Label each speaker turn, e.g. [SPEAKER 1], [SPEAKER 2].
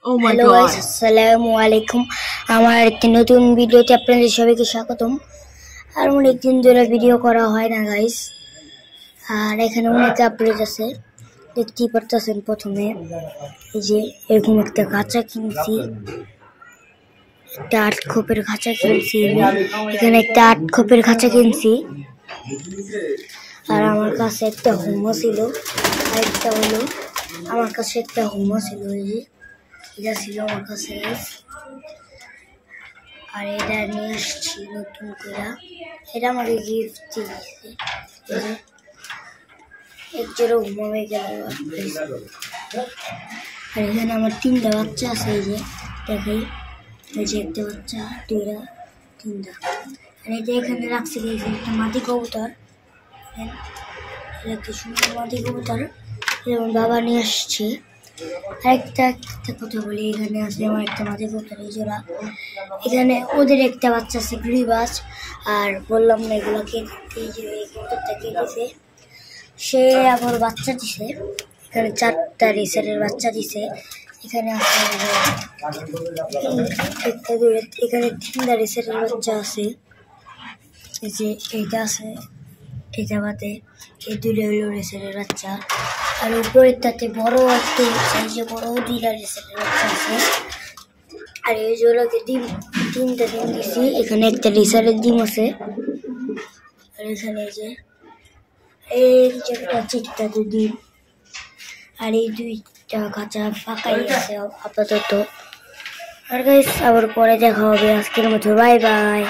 [SPEAKER 1] Oh my
[SPEAKER 2] hello guys,
[SPEAKER 1] god.
[SPEAKER 2] আসসালামু আলাইকুম। আমার একটি নতুন ভিডিওতে আপনাদের সবাইকে স্বাগতম। আর অনেকদিন ধরে ভিডিও করা হয় না গাইস। আর এখানে অনেক আপডেট আছে, দেখতেই পারতেছেন। প্রথমে এই যে এরকম একটা খাঁচা কিনছি, একটা 8 খোপের খাঁচা কিনছি। এখানে একটা 8 খোপের খাঁচা কিনছি। আর আমার কাছে একটা হোমো ছিল, আর একটা হলো আমার কাছে একটা হোমো ছিল। এই যে এটা ছিল আমার কাছে, আর এটা নিয়ে আসছি নতুন করে। এটা আমাকে গিফট দিয়েছে। এক জোড়া হোমো হয়ে গেল। আর এখানে আমার 3টা বাচ্চা আছে। এই যে দেখাই, এই যে একটা বাচ্চা, 2টা, 3টা। আর এটা এখানে রাখছি একটা মাটি কবুতর, একটা সুন্দর মাটি কবুতর। যেমন বাবা নিয়ে আসছে। আরেকটা কথা বলি, এখানে আছে আমার একটা মাটি কবুতর, এই জোড়া। এখানে ওদের একটা বাচ্চা আছে গ্রিবাস। আর বললাম না এগুলোকে, এই যে এই কবুতরটা কেটেছে, সে আবার বাচ্চা দিছে। এখানে 4টা রেসারের বাচ্চা দিছে। এখানে আছে এখানে 3টা রেসারের বাচ্চা আছে। এই যে এইটা আছে, এটা বাদে এই 2টা হইল রেসারের বাচ্চা। আর উপরের তাতে বড় একটা এই যে বড় 2টা রেসারের বাচ্চা আছে। আর এই জোড়াকে 3টা ডিম দিছি। এখানে একটা রেসারের ডিম আছে। আর এখানে এই যে একটা চিটটা ডিম। আর এই 2টা কাঁচা ফাঁকাই আছে আপাতত। আর গাইস, আবার পরে দেখা হবে। আজকের মতো বাই বাই।